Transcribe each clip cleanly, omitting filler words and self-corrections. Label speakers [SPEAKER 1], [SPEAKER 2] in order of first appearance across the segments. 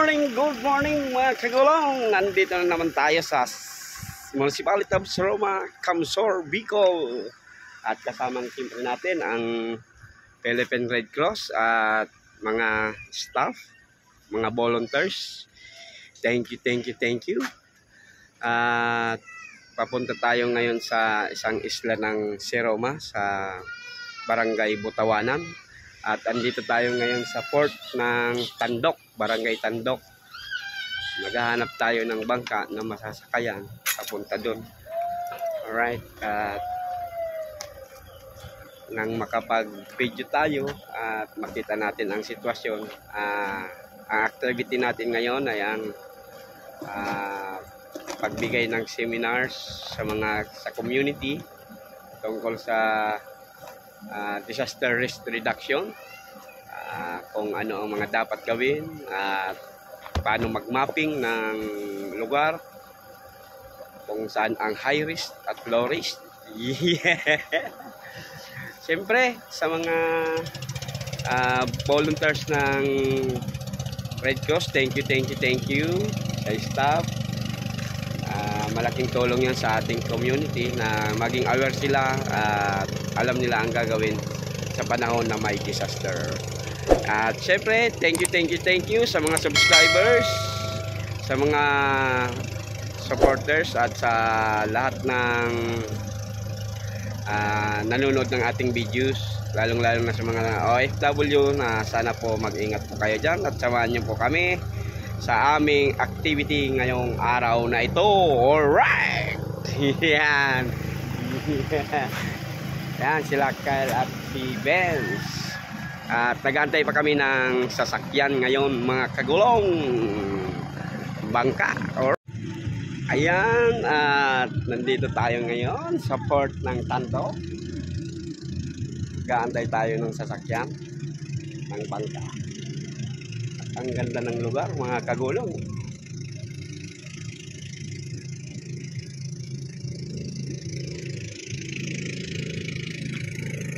[SPEAKER 1] good morning mga kagulong. Nandito na naman tayo sa Municipality of Roma, Camsor, Bicol. At kasamang team natin ang Philippine Red Cross at mga staff, mga volunteers. Thank you. At papunta tayo ngayon sa isang isla ng Roma sa Barangay Butawanan. At andito tayo ngayon sa port ng Tandok, Barangay Tandok. Maghahanap tayo ng bangka na masasakayan papunta doon. Alright, at nang makapag-video tayo at makita natin ang sitwasyon, ang activity natin ngayon ay ang pagbigay ng seminars sa community tungkol sa disaster risk reduction, kung ano ang mga dapat gawin at paano mag-mapping ng lugar, kung saan ang high risk at low risk. Yeah. Siyempre sa mga volunteers ng Red Cross, thank you sa staff. Malaking tulong yan sa ating community na maging aware sila at alam nila ang gagawin sa panahon na may disaster. At syempre, thank you sa mga subscribers, sa mga supporters at sa lahat ng nanonood ng ating videos, lalong-lalo na sa mga OFW na sana po mag-ingat po kayo dyan at samahan niyo po kami sa aming activity ngayong araw na ito. Alright! Yan. Yan sila Kyle at si Benz. At nag-aantay pa kami ng sasakyan ngayon mga kagulong. Bangka. Ayan, at nandito tayo ngayon sa port ng Tandok. Nag-aantay tayo ng sasakyan ng bangka. Ang ganda ng lugar mga kagulong.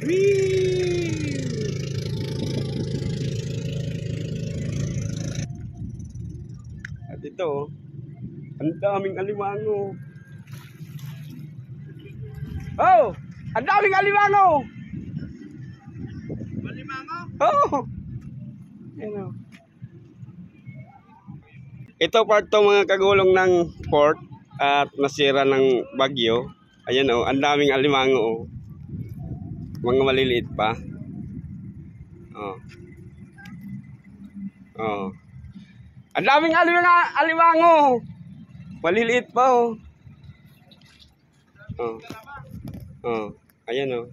[SPEAKER 1] Whee! At ito, ang daming alimango. Oh! Ang daming alimango! Alimango? Oh! Ayan o. Ito part to mga kagulong ng port at nasira ng bagyo. Ayan o, ang daming alimango o. Mga maliliit pa. Oh. Oh. Ang daming alimango. Maliliit pa o. Oh. Oh. Ayan o.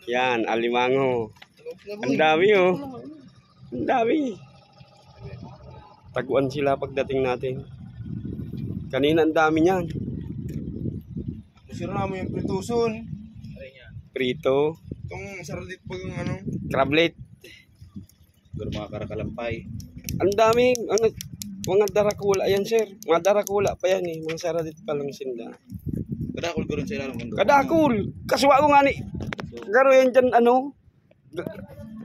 [SPEAKER 1] Yan, alimango. Ang dami oh. Ang dami. Taguan sila pagdating natin. Kanina ang dami niyan.
[SPEAKER 2] Sira mo yung prituson.
[SPEAKER 1] Prito.
[SPEAKER 2] Itong saralit pag ano.
[SPEAKER 1] Crablet.
[SPEAKER 2] Pero mga karakalampay.
[SPEAKER 1] Ang dami. Mga darakula. Ayan sir. Mga darakula pa yan eh. Mga saralit pa lang sinda.
[SPEAKER 2] Kadakul ko rin sa ilang mundo.
[SPEAKER 1] Kadakul. Kasuwa ko nga ni. Garo yan dyan ano.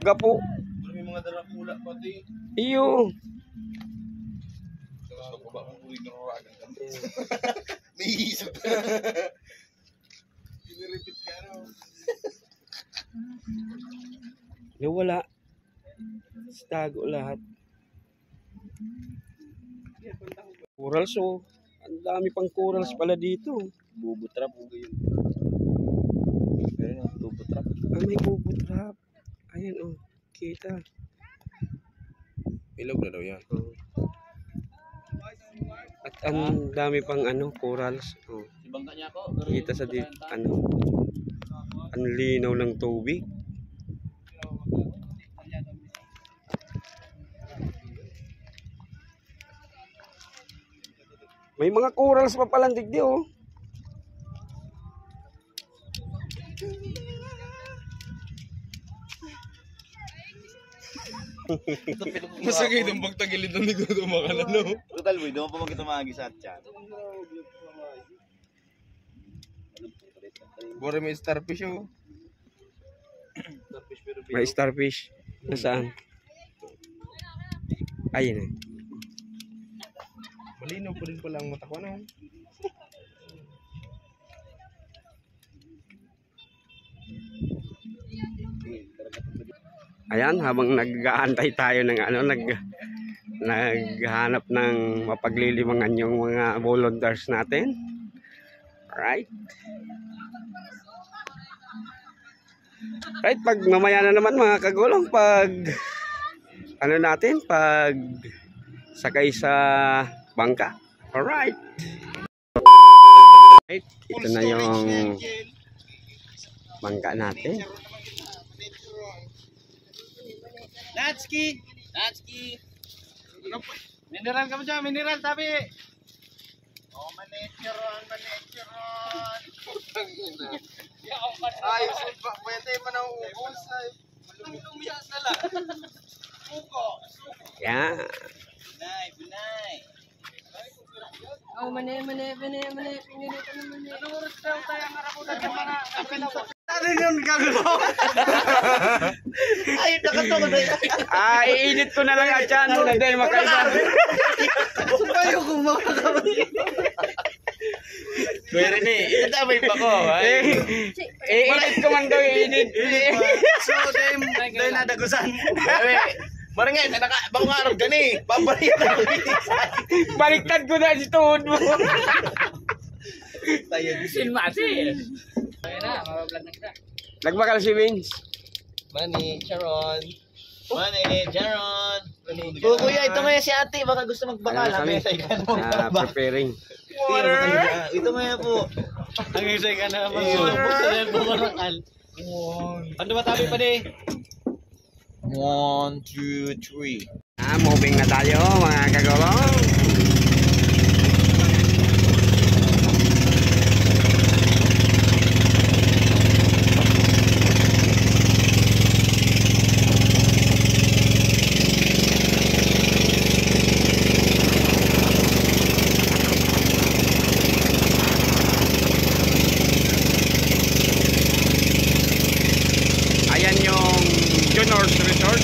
[SPEAKER 1] Gapo.
[SPEAKER 2] Pero may mga darakula pati.
[SPEAKER 1] Iyo.
[SPEAKER 2] Gusto ko ba mong uwi ng oragan ka? May isip ka. Pinirepeat ka ano.
[SPEAKER 1] Wala. Tago lahat. Corals oh. Ang dami pang corals pala dito.
[SPEAKER 2] Bubutrap mo yun. Pero yung bubutrap.
[SPEAKER 1] May bubutrap. Ayan oh. Kita.
[SPEAKER 2] Ilog na daw yan.
[SPEAKER 1] At ang dami pang corals. Oh.
[SPEAKER 2] Ibang kanya ko.
[SPEAKER 1] Kita sa ang linaw ng tubig. May mga corals pa palang digdi oh.
[SPEAKER 2] Masagay ng pagtagilid ng ligo ng mga ano. Total boy, doon pa magkita mga gisat chat. Bore may starfish oh.
[SPEAKER 1] May starfish. Nasaan? Ayun eh.
[SPEAKER 2] Malinaw po rin pala ang mata ko, ano?
[SPEAKER 1] Ayan, habang nag-aantay tayo ng naghahanap ng mapaglilimangan yung mga volunteers natin. Right? Right, pag mamaya na naman mga kagulong, pag pag sakay sa bangka. Alright. Right, ito na yung bangka natin.
[SPEAKER 2] Natski! Mineral ka mo dyan, mineral, tabi! Oh, manecheron! Ay, pwede pa na uubos. Lumiyas na lang. Suko!
[SPEAKER 1] Yeah.
[SPEAKER 2] Bunay!
[SPEAKER 3] Oh, mani.
[SPEAKER 2] Ano oras daw tayo ang harapunan ng mga kapinto?
[SPEAKER 1] Ano yun kagulong?
[SPEAKER 2] Ay, nakatoko na yan.
[SPEAKER 1] Iinit ko na lang at yan na dahil makaiba.
[SPEAKER 2] Ayaw kong makakawin. Kuya Rene, itadamay pa ko.
[SPEAKER 1] Iinit ko man daw, iinit.
[SPEAKER 2] So, dahil nadagusan. Barangay, baka nga arap gani. Babalikan.
[SPEAKER 1] Baliktad ko na si tuhod mo.
[SPEAKER 2] Tayo din.
[SPEAKER 3] Ayun na, mabablog na kita.
[SPEAKER 1] Nagbakal si Vince.
[SPEAKER 2] Money, Sharon. Kuya, ito nga si ate. Baka gusto magbakal.
[SPEAKER 1] Preparing.
[SPEAKER 2] Ito nga po. Ang isay ka na. Ano ba tabi pa di? 1, 2, 3.
[SPEAKER 1] Moving na tayo mga kagulong. Ayan yung Junior's Resort.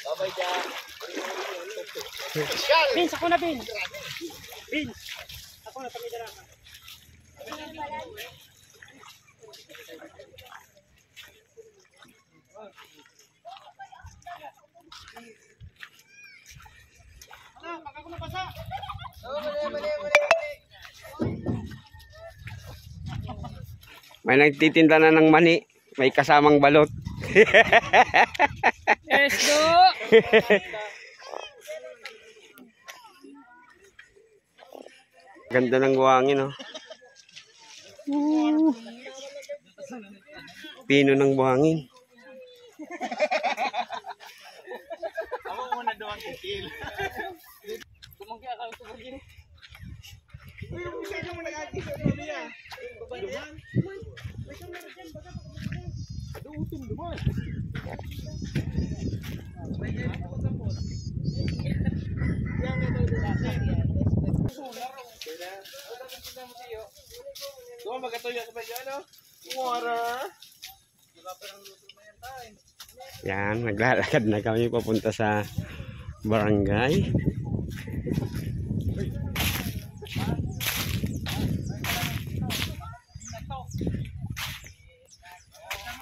[SPEAKER 2] Babay dyan.
[SPEAKER 3] Vince, ako na, Vince. Vince, ako na, pamidara ka.
[SPEAKER 1] May nagtitinda na ng mani. May kasamang balot.
[SPEAKER 3] Let's go!
[SPEAKER 1] Ganda ng buhangin, oh. Pino ng buhangin.
[SPEAKER 2] Ako muna doon kitil.
[SPEAKER 3] Kumangki akala ko bagin.
[SPEAKER 2] Doon magkatuyo ka ba dyan, no? Water.
[SPEAKER 1] Yan, naglalakad na kami papunta sa barangay.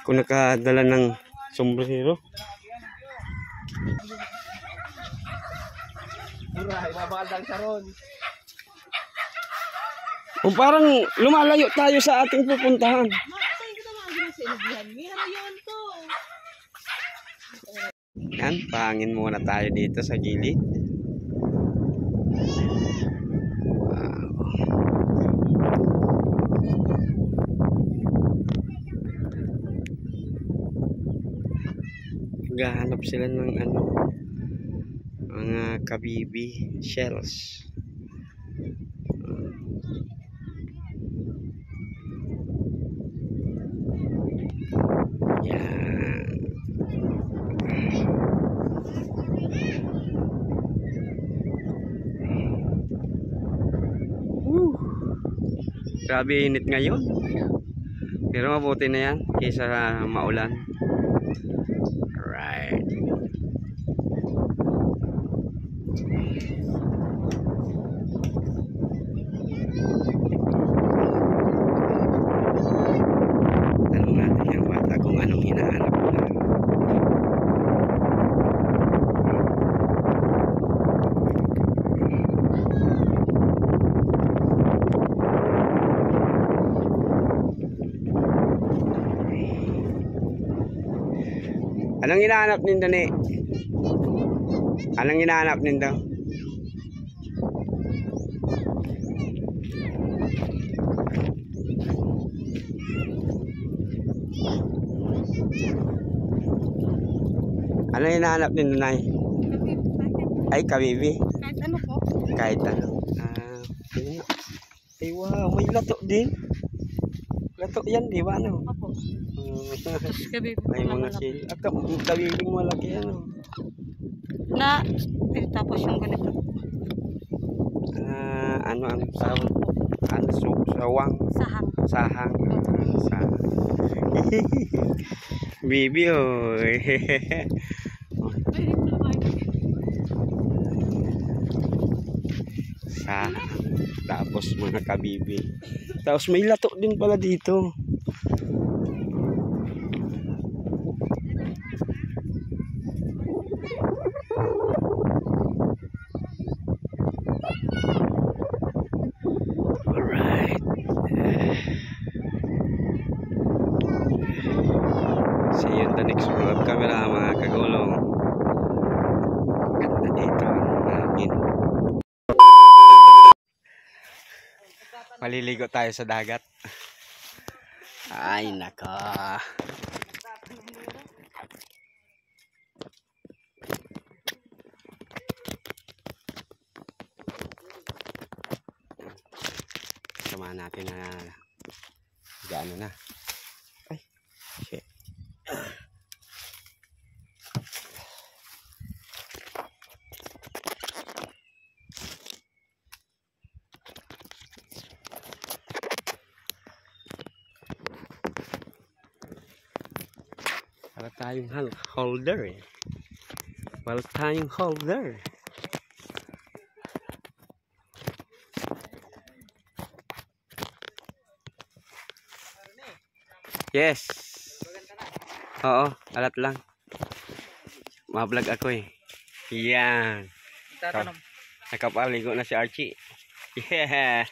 [SPEAKER 1] Kung nakadala ng sombrero.
[SPEAKER 2] Buray, mabakaldang saron.
[SPEAKER 1] Kung parang lumalayo tayo sa ating pupuntahan. Yan, pahangin muna tayo dito sa gilid. Wow. Gahanap sila ng ano, mga kabibi shells. Yan. Grabe init ngayon. Pero mabuti na yan kaysa maulan. Alright. Tanong natin yung bata kung anong hinahanap na. Anong hinahanap nindo ni? Anong hinahanap nindo? Anong hinahanap nindo, Nay? Ay, kabibi.
[SPEAKER 3] Kahit ano po?
[SPEAKER 1] Kahit ano. Yun na. Ay, wow. May lato din. Lato yan, di ba? Ano?
[SPEAKER 3] Apo. Gabi po.
[SPEAKER 1] May mga sil. At kabibing malaki, ano?
[SPEAKER 3] Na, tapos yung ganito.
[SPEAKER 1] Ano ang sawang? Ano, sawang?
[SPEAKER 3] Sahang.
[SPEAKER 1] Sahang. Sahang. Bibi, oh. Sahang. Tapos mga kabibi. Tapos may lato din pala dito. Alright. See you in the next vlog camera, mga kagulong. Ganda dito ang hangin. Maliligo tayo sa dagat. Ay, naka. Samahan natin na gaano na. Ay, shit. Para tayong holder eh. Wala tayong holder. Yes. Oo, alat lang. Mablog ako eh. Yan.
[SPEAKER 3] Tatanong.
[SPEAKER 1] Nakapaligo na si Archie. Yeah.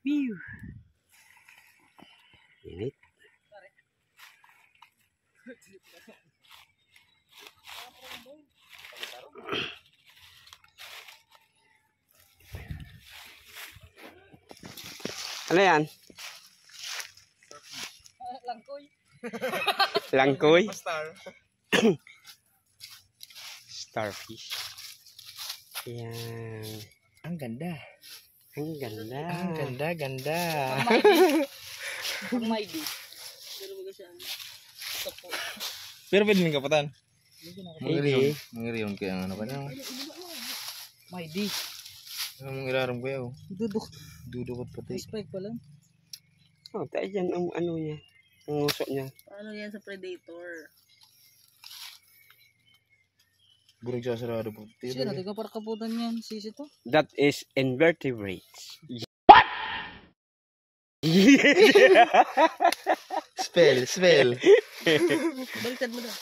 [SPEAKER 1] Pew. Init. Ano yan?
[SPEAKER 3] Langkoy.
[SPEAKER 1] Langkoy?
[SPEAKER 2] Star.
[SPEAKER 1] Starfish. Yan.
[SPEAKER 2] Ang ganda.
[SPEAKER 1] Ang ganda.
[SPEAKER 2] Ang ganda, ganda.
[SPEAKER 3] Pag may di. Pero baga siya. Topo.
[SPEAKER 2] Pero pwede ng kapatan.
[SPEAKER 1] Hindi.
[SPEAKER 2] Mangiriyon kaya ano ka na.
[SPEAKER 3] May di.
[SPEAKER 2] Ang ilaram ko yaw.
[SPEAKER 3] Duduk.
[SPEAKER 2] Dudukot pati.
[SPEAKER 3] Spike pa lang.
[SPEAKER 1] Oh, tayo dyan ang ano niya. Ang uso niya.
[SPEAKER 3] Paano yan sa Predator?
[SPEAKER 2] Burong siya sarado po.
[SPEAKER 3] Siya natin ka para kaputan yan. Sisi to.
[SPEAKER 1] That is invertebrates.
[SPEAKER 2] Spell.
[SPEAKER 3] Baliktad mo daw.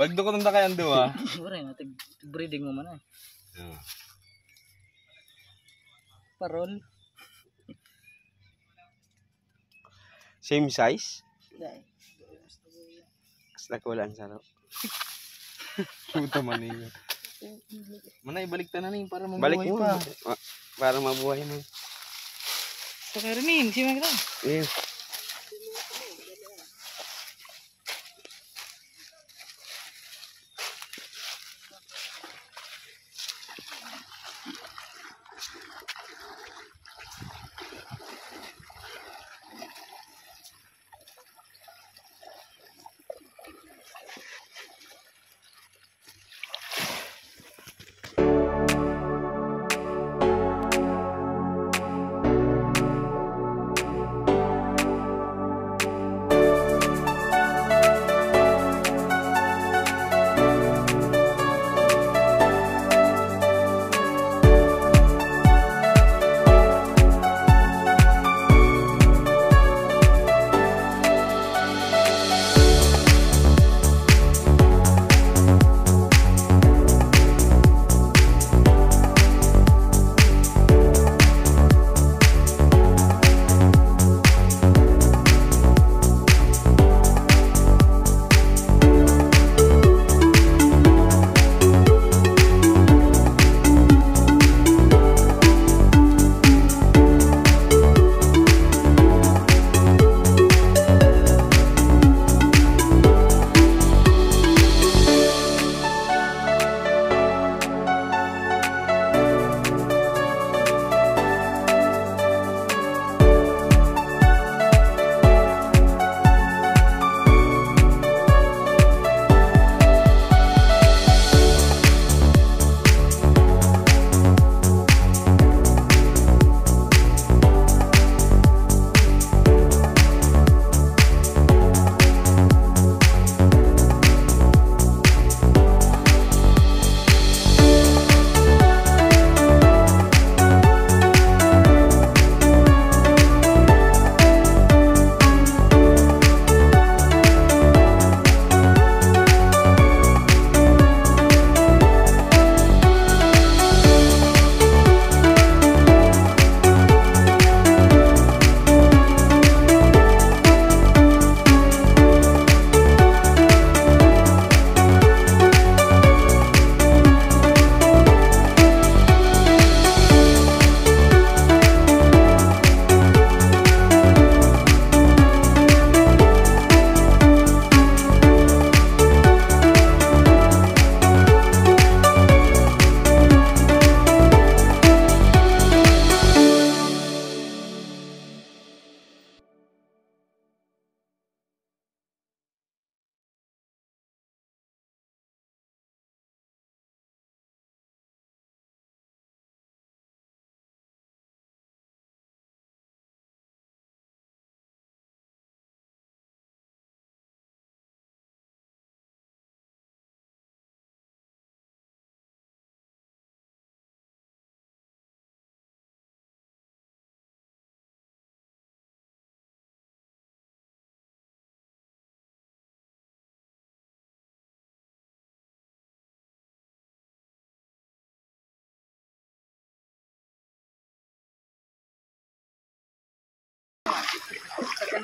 [SPEAKER 2] Pagdukot ang takayan do ah.
[SPEAKER 3] Wala yun. Breeding mo man eh. Parol.
[SPEAKER 1] Same size?
[SPEAKER 3] Dahil.
[SPEAKER 1] Basta kulang sa ro.
[SPEAKER 2] Puta man niya. Manay balik ta na ni para
[SPEAKER 1] Balik
[SPEAKER 2] mabuhay
[SPEAKER 1] mo.
[SPEAKER 2] pa.
[SPEAKER 1] Para mabuhay mo.
[SPEAKER 3] Sa karimin. Siya mga
[SPEAKER 1] Yeah.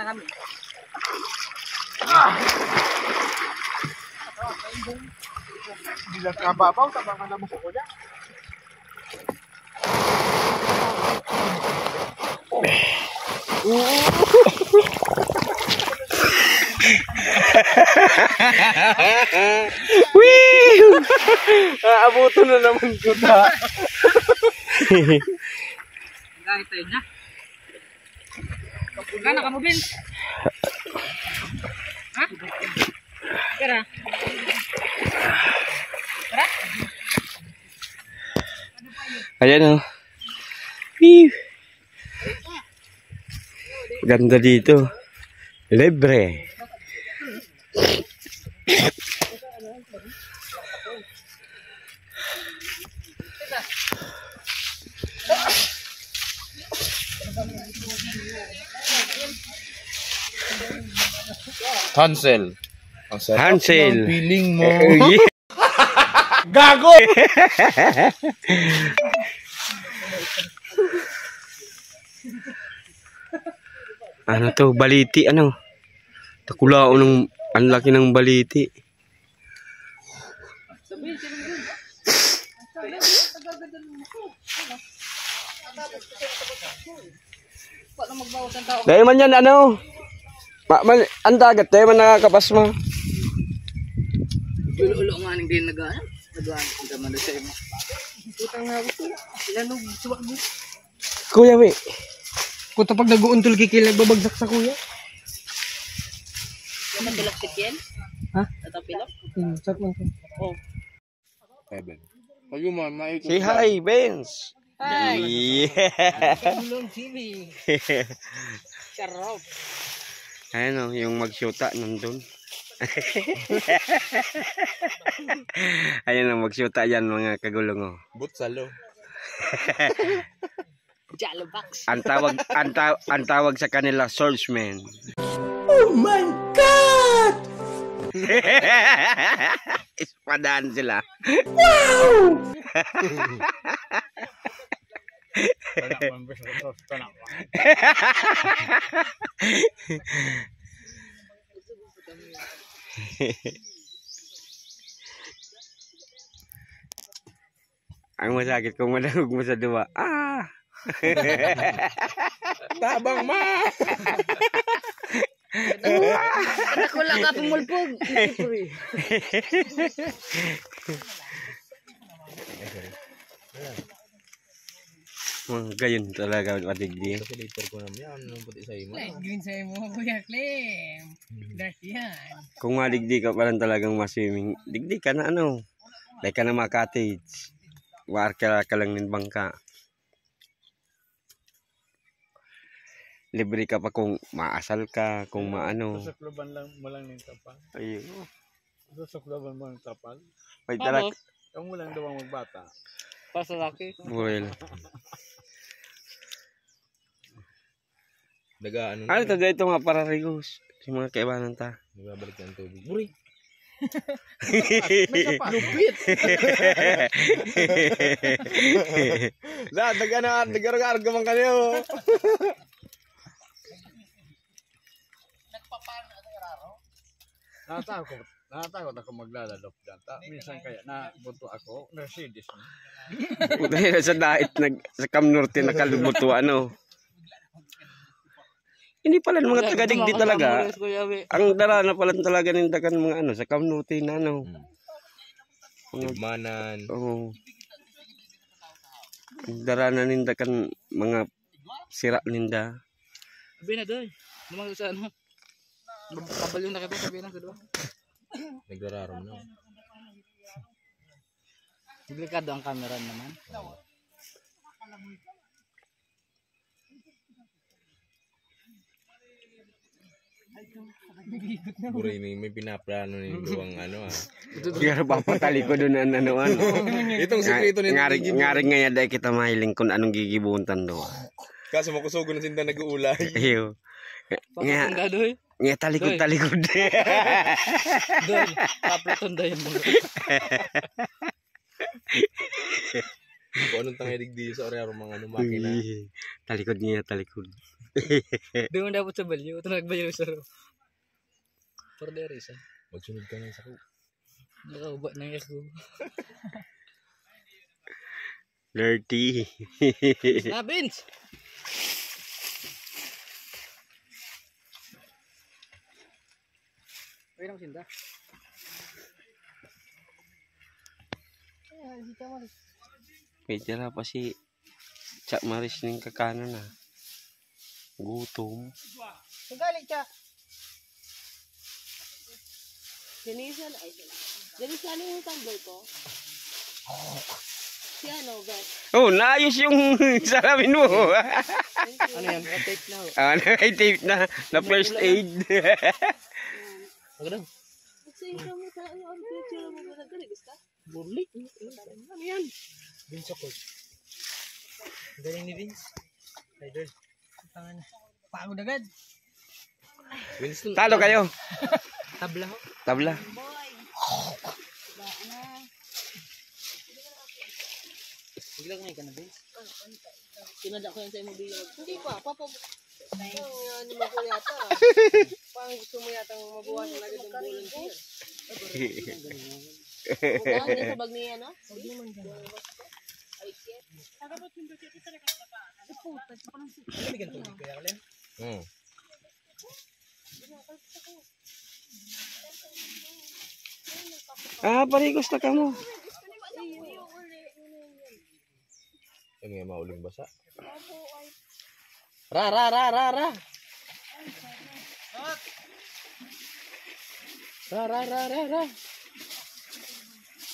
[SPEAKER 3] na kami. Hindi lang kababaw, tabangan na mo ko niya.
[SPEAKER 1] Wee! Aabuto na naman ko na.
[SPEAKER 3] Gaya tayo na. Gana ka mo, Vince? Ha? Kira? Kira?
[SPEAKER 1] Ayan o. Wee! Ganda dito. Libre.
[SPEAKER 2] Hansel. Ang sarap
[SPEAKER 1] Hansel.
[SPEAKER 2] ng feeling mo.
[SPEAKER 1] Gago! Ano to? Baliti ano? Takulao ng ang laki ng baliti. Dahil man yan ano? Ang dagat dahil man nakakapasma.
[SPEAKER 3] Ulo-ulo nga nang din nag-ano. Nag-ano. Hindi man sa imo. Putang nga ako. Ilanog. Suwak mo.
[SPEAKER 1] Kuya, we.
[SPEAKER 3] Kuta pag nag-uuntol kikil, nagbabagsak sa kuya. Yan ang pilak si Kiel? Ha? Tatapilak? Sak lang ko. Oo.
[SPEAKER 2] Seven. Kayo man, maikot.
[SPEAKER 1] Say hi, Benz.
[SPEAKER 3] Hi!
[SPEAKER 1] Yeah.
[SPEAKER 3] Tulong TV. Sarap.
[SPEAKER 1] Ayan o, yung magsyuta nandun. Ayan o, magsyuta yan mga kagulong o.
[SPEAKER 2] Butsalo.
[SPEAKER 3] Jalo box.
[SPEAKER 1] Ang tawag sa kanila, swordsman.
[SPEAKER 3] Oh my God!
[SPEAKER 1] Ispadaan sila. Ang masakit kung madahog mo sa duwa. Ah!
[SPEAKER 2] Tabang ma!
[SPEAKER 3] Kada ko lang ka pumulpog.
[SPEAKER 1] Mga gayon talaga patigdi.
[SPEAKER 2] Calculator ko naman yan. Anong pati sa imo?
[SPEAKER 3] Gawin sa mo, Kuya Clem. Dark yan.
[SPEAKER 1] Kung madigdi ka pa lang talagang maswimming, digdi ka na ano. Like ka na mga cottage. War ka lang ng bangka. Libre ka pa kung maasal ka, kung maano.
[SPEAKER 4] Susukluban lang mo lang ng tapal.
[SPEAKER 1] Ayun.
[SPEAKER 4] Susukluban mo ng tapal.
[SPEAKER 1] May tarak.
[SPEAKER 4] Ikaw mo lang daw ang magbata.
[SPEAKER 3] Para sa laki.
[SPEAKER 1] Well.
[SPEAKER 2] Dagaan.
[SPEAKER 1] Ano to dito mga pararigos? Yung mga kaibanan ta.
[SPEAKER 2] Nagbabalik ng tubig. Buri!
[SPEAKER 4] Lupit!
[SPEAKER 2] Dagarag man kanyo.
[SPEAKER 4] Natatakot ako maglalalop dyan. Minsan kaya nabuto ako, Mercedes mo.
[SPEAKER 1] Dahil sa dait sa Camnorte nakalubuto ano. Hindi pala ng mga taga-digdi talaga. Ang darana pala talaga ng dagan mga ano sa Camnorte na ano.
[SPEAKER 2] Manan.
[SPEAKER 1] Oo. Ang darana ninda kan mga sira ninda.
[SPEAKER 3] Sabi na doy. Lumang sa ano. Babal yung nakita sabi na sa doon.
[SPEAKER 2] Nagrararam na.
[SPEAKER 3] Delikado ang camera naman.
[SPEAKER 2] Buri, may pinaplano nito ang ano ah.
[SPEAKER 1] Siguro papatali ko doon ang ano.
[SPEAKER 2] Itong sikreto nito.
[SPEAKER 1] Ngaring nga dahil kita mahiling kung anong gigibuntan doon.
[SPEAKER 2] Kaso makusugo na sinta nag-uulay.
[SPEAKER 1] Ayaw.
[SPEAKER 3] Papatunda doy.
[SPEAKER 1] Nga talikod-talikod.
[SPEAKER 3] Doy. Papatunda yun mo.
[SPEAKER 2] Kung anong tangay digdi sa orearo mga ano makina.
[SPEAKER 1] Talikod nga talikod.
[SPEAKER 3] Doon mo dapat sa balyo. Ito nagbalyo sa ro. For the reason.
[SPEAKER 2] Magsunod ka nga sa ko.
[SPEAKER 3] Nakauba na ako.
[SPEAKER 1] Dirty.
[SPEAKER 3] Vince! Pwede na sinda.
[SPEAKER 1] May tira pa si Chak Maris ng kakanan na. Gutom.
[SPEAKER 3] Galing ka. Denisan, ay sila. Denisan yung tumbler ko. Si ano, Beth?
[SPEAKER 1] Oh, naayos yung salamin mo.
[SPEAKER 3] Ano yan? Tape na.
[SPEAKER 1] Tape na first aid.
[SPEAKER 3] Magandang. Kasi ikaw mo sa ano, ang picture mo ba nagkaligis ka? Burlik. Ano yan? Vince ako. Galing ni Vince. Idol. Tangan na. Pagod agad.
[SPEAKER 1] Talo kayo.
[SPEAKER 3] Tabla ho.
[SPEAKER 1] Tabla.
[SPEAKER 3] Bigla ko na Vince. Sinada ko yan sa imobila. Hindi pa. Papa. Ano mo ko yata. Parang gusto mo yata mabuhat na agad ang volunteer. Bukan niya sa bag niya, no? Hindi man dyan. Ay, shit. Ano may ganito? Kaya ka, Len?
[SPEAKER 1] Parigos na ka mo.
[SPEAKER 2] Ano nga mauling basa?
[SPEAKER 3] Ra. Ra.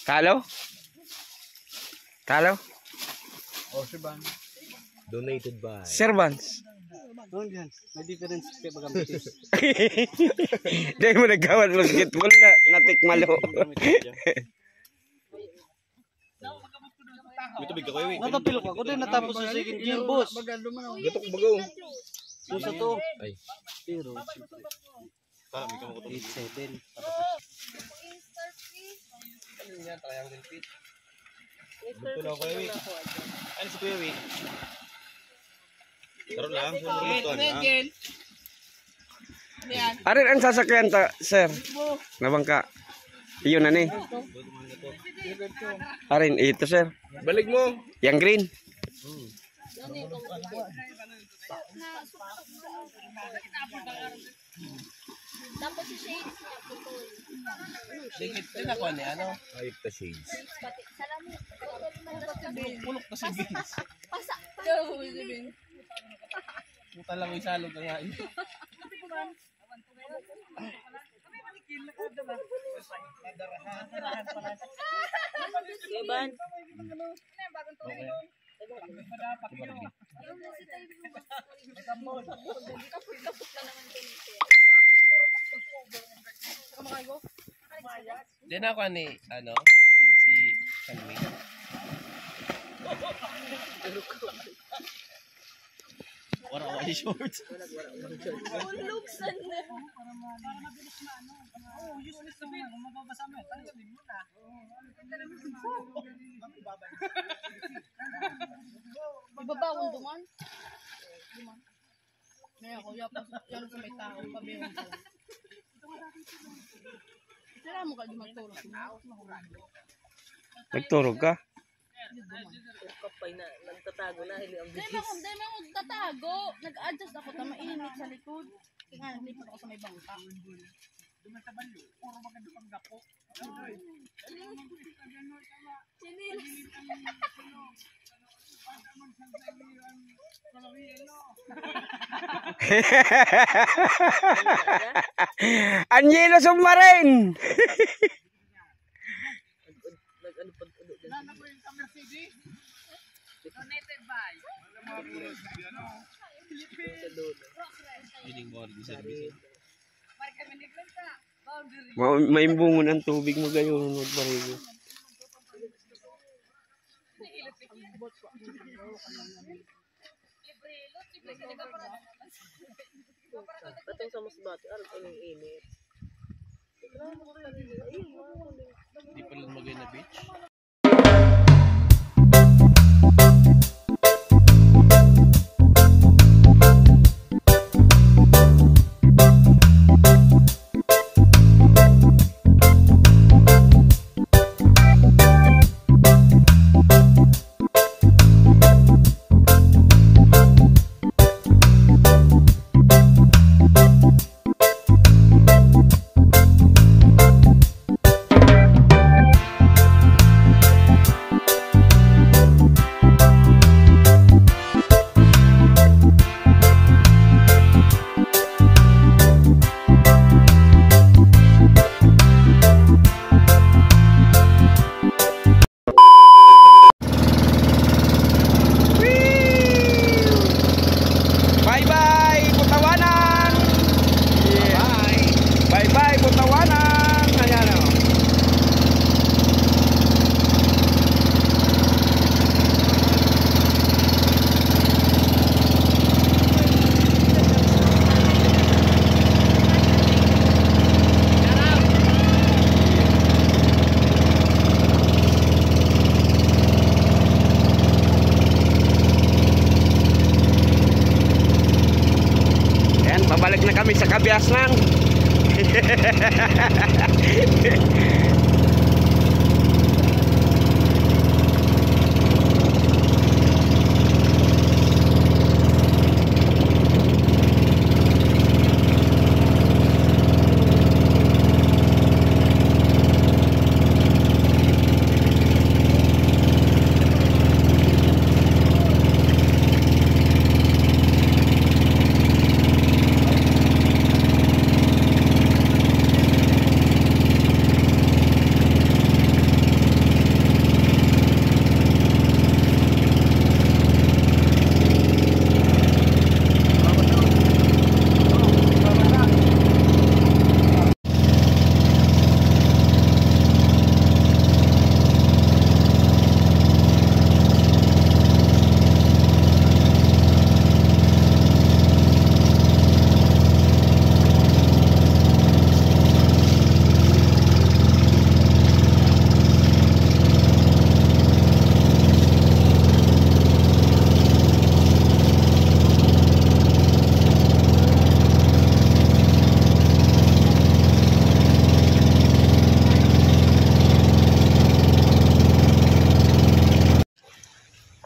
[SPEAKER 1] Talo?
[SPEAKER 4] O si Ban.
[SPEAKER 2] Donated by.
[SPEAKER 1] Servants.
[SPEAKER 3] Doon yan. May difference kay Bagambitis.
[SPEAKER 1] Dahil mo nagkawan basketball na natikmalo.
[SPEAKER 2] Ito bigla ko yun.
[SPEAKER 3] Natapil ko. Ako din natapos sa second year, boss.
[SPEAKER 2] Gatok bagaw.
[SPEAKER 3] Doon sa to.
[SPEAKER 2] Ay.
[SPEAKER 3] Pero,
[SPEAKER 2] Para may kamo ko
[SPEAKER 3] 8-7.
[SPEAKER 2] Ano yan? Triangle fit. Ito lang ko yun. Ano si Kuya Wi? Taro lang.
[SPEAKER 1] Arin ang sasakyan ta, sir. Nabangka. Iyon na ni. Arin, ito sir.
[SPEAKER 2] Balik mo.
[SPEAKER 1] Yang green.
[SPEAKER 5] Tapos si Shades niya, putol.
[SPEAKER 3] Dikit din ako ni ano.
[SPEAKER 2] Ay, the shades.
[SPEAKER 5] Salamat.
[SPEAKER 3] Pulok na si Vince.
[SPEAKER 5] Pasa.
[SPEAKER 3] Puta lang yung salog na nga yun. Laban.
[SPEAKER 6] Diyan ako ni, ano, Vinci Sanwi.
[SPEAKER 2] Wala ko ay shorts.
[SPEAKER 5] Luksan na. Ibabawang duman? Ngayon ko, yan sa may tao, pabihon ko. Sira mo ka di magturo.
[SPEAKER 1] Nagturog ka?
[SPEAKER 3] Kapay na, nagtatago na, hili ang
[SPEAKER 5] Dahil ako tatago. Nag-adjust ako na mainit sa likod. Kaya nga, nalipat ako sa may bangka.
[SPEAKER 1] Anyelo Submarine!
[SPEAKER 2] Piling mo di service.
[SPEAKER 1] May bungo ng tubig mo gayon, magparigo.
[SPEAKER 3] Patong sa musbati, aral ko ng init.
[SPEAKER 6] Hindi pa lang magay na beach.
[SPEAKER 1] kami sa Kabiasnan.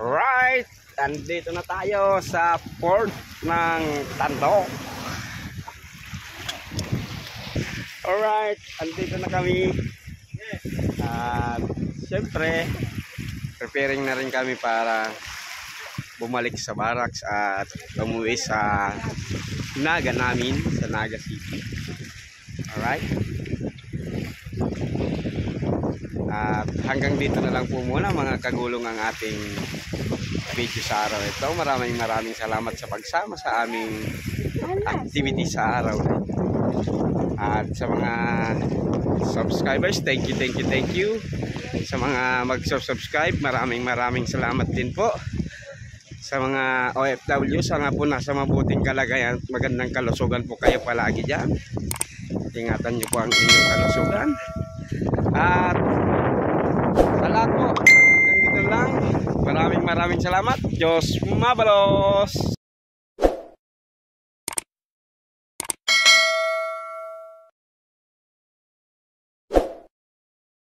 [SPEAKER 1] Alright, andito na tayo sa port ng Tandok. Alright, andito na kami. At syempre, preparing na rin kami para bumalik sa barracks at umuwi sa Naga namin, sa Naga City. Alright. At hanggang dito na lang po muna mga kagulong ang ating video sa araw ito. Maraming salamat sa pagsama sa aming activity sa araw na ito. At sa mga subscribers, thank you. Sa mga mag-subscribe, maraming salamat din po. Sa mga OFW, sana po nasa mabuting kalagayan, magandang kalusugan po kayo palagi dyan. Ingatan nyo po ang inyong kalusugan. At sa lahat po, hanggang dito lang. Maraming salamat. Diyos mabalos!